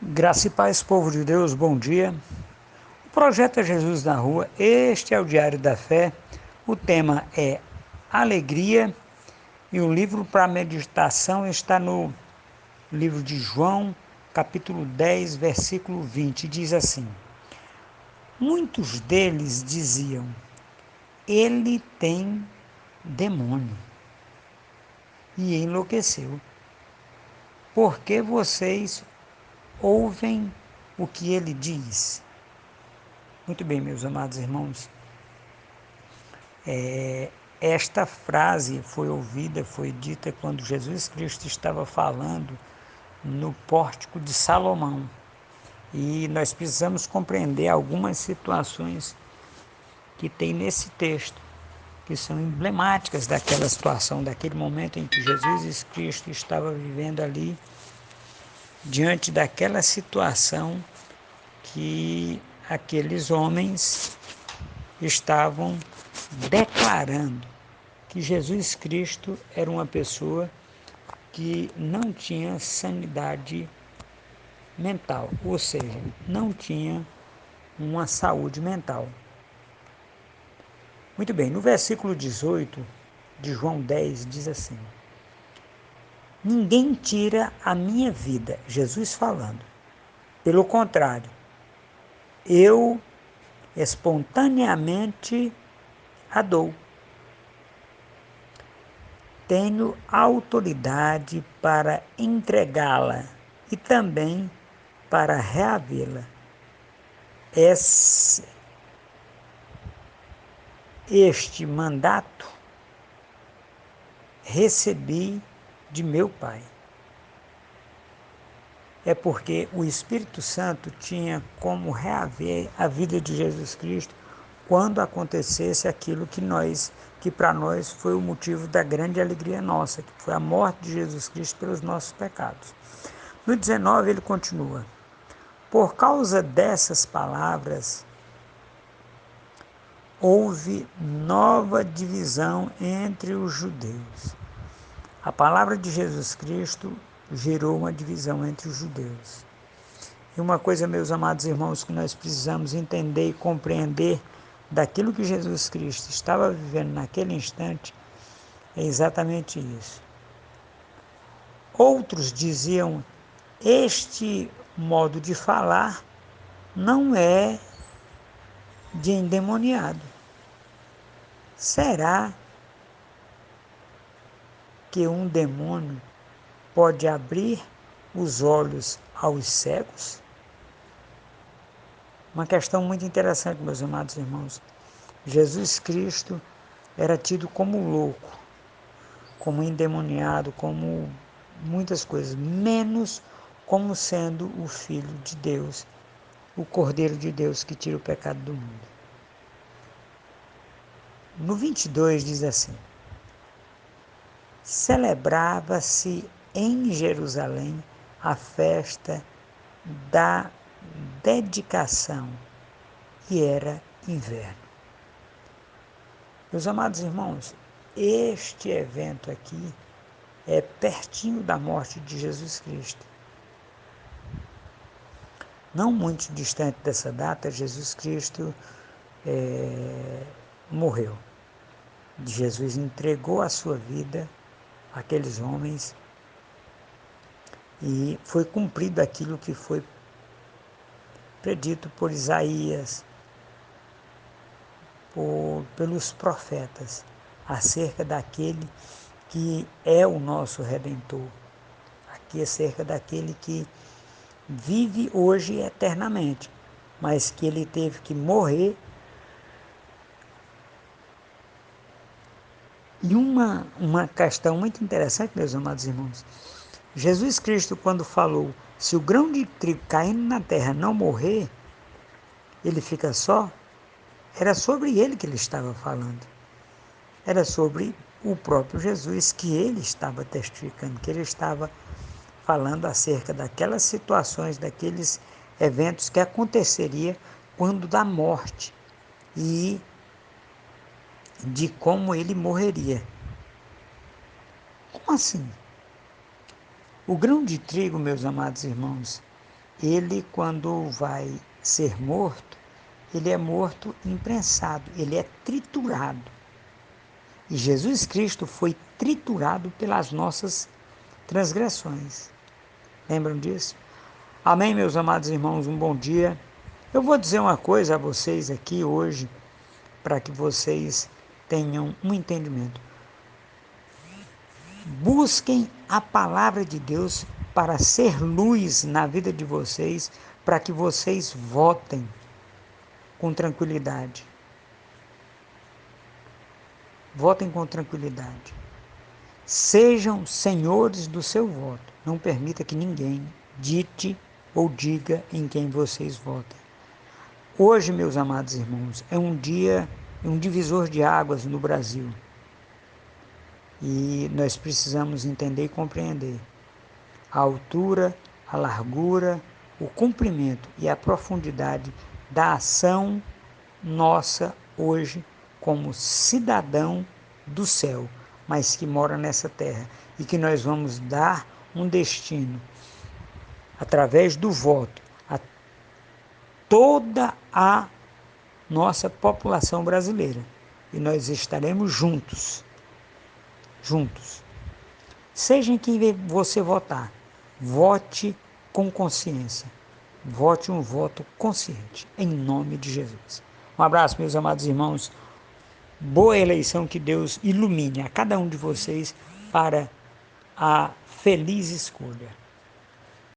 Graça e paz, povo de Deus, bom dia. O projeto é Jesus na Rua, este é o Diário da Fé. O tema é Alegria e o livro para meditação está no livro de João, capítulo 10, versículo 20. Diz assim: Muitos deles diziam, ele tem demônio e enlouqueceu. Por que vocês ouvem o que ele diz? Muito bem, meus amados irmãos, esta frase foi dita quando Jesus Cristo estava falando no pórtico de Salomão. E nós precisamos compreender algumas situações que tem nesse texto, que são emblemáticas daquela situação, daquele momento em que Jesus Cristo estava vivendo ali, diante daquela situação que aqueles homens estavam declarando que Jesus Cristo era uma pessoa que não tinha sanidade mental, ou seja, não tinha uma saúde mental. Muito bem, no versículo 18 de João 10 diz assim: Ninguém tira a minha vida, Jesus falando. Pelo contrário, eu espontaneamente a dou. Tenho autoridade para entregá-la e também para reavê-la. Este mandato recebi de meu Pai. É porque o Espírito Santo tinha como reaver a vida de Jesus Cristo quando acontecesse aquilo que para nós foi o motivo da grande alegria nossa, que foi a morte de Jesus Cristo pelos nossos pecados. No 19 ele continua: Por causa dessas palavras, houve nova divisão entre os judeus. A palavra de Jesus Cristo gerou uma divisão entre os judeus. E uma coisa, meus amados irmãos, que nós precisamos entender e compreender daquilo que Jesus Cristo estava vivendo naquele instante, é exatamente isso. Outros diziam, este modo de falar não é de endemoniado. Será que um demônio pode abrir os olhos aos cegos? Uma questão muito interessante, meus amados irmãos. Jesus Cristo era tido como louco, como endemoniado, como muitas coisas, menos como sendo o Filho de Deus, o Cordeiro de Deus que tira o pecado do mundo. No 22 diz assim: Celebrava-se em Jerusalém a festa da dedicação e era inverno. Meus amados irmãos, este evento aqui é pertinho da morte de Jesus Cristo. Não muito distante dessa data, Jesus Cristo morreu. Jesus entregou a sua vida àqueles homens e foi cumprido aquilo que foi predito por Isaías, pelos profetas, acerca daquele que é o nosso Redentor, aqui acerca daquele que vive hoje e eternamente, mas que ele teve que morrer. E uma questão muito interessante, meus amados irmãos, Jesus Cristo, quando falou, se o grão de trigo caindo na terra não morrer, ele fica só, era sobre ele que ele estava falando. Era sobre o próprio Jesus que ele estava testificando, que ele estava falando acerca daquelas situações, daqueles eventos que aconteceria quando da morte e de como ele morreria. Como assim? O grão de trigo, meus amados irmãos, ele, quando vai ser morto, ele é morto imprensado, ele é triturado. E Jesus Cristo foi triturado pelas nossas transgressões. Lembram disso? Amém, meus amados irmãos, um bom dia. Eu vou dizer uma coisa a vocês aqui hoje, para que vocês tenham um entendimento. Busquem a palavra de Deus para ser luz na vida de vocês, para que vocês votem com tranquilidade. Votem com tranquilidade. Sejam senhores do seu voto. Não permita que ninguém dite ou diga em quem vocês votem. Hoje, meus amados irmãos, é um dia, um divisor de águas no Brasil. E nós precisamos entender e compreender a altura, a largura, o comprimento e a profundidade da ação nossa hoje como cidadão do céu, mas que mora nessa terra, e que nós vamos dar um destino através do voto a toda a nossa população brasileira, e nós estaremos juntos. Seja em quem você votar, vote com consciência. Vote um voto consciente, em nome de Jesus. Um abraço, meus amados irmãos. Boa eleição, que Deus ilumine a cada um de vocês para a feliz escolha.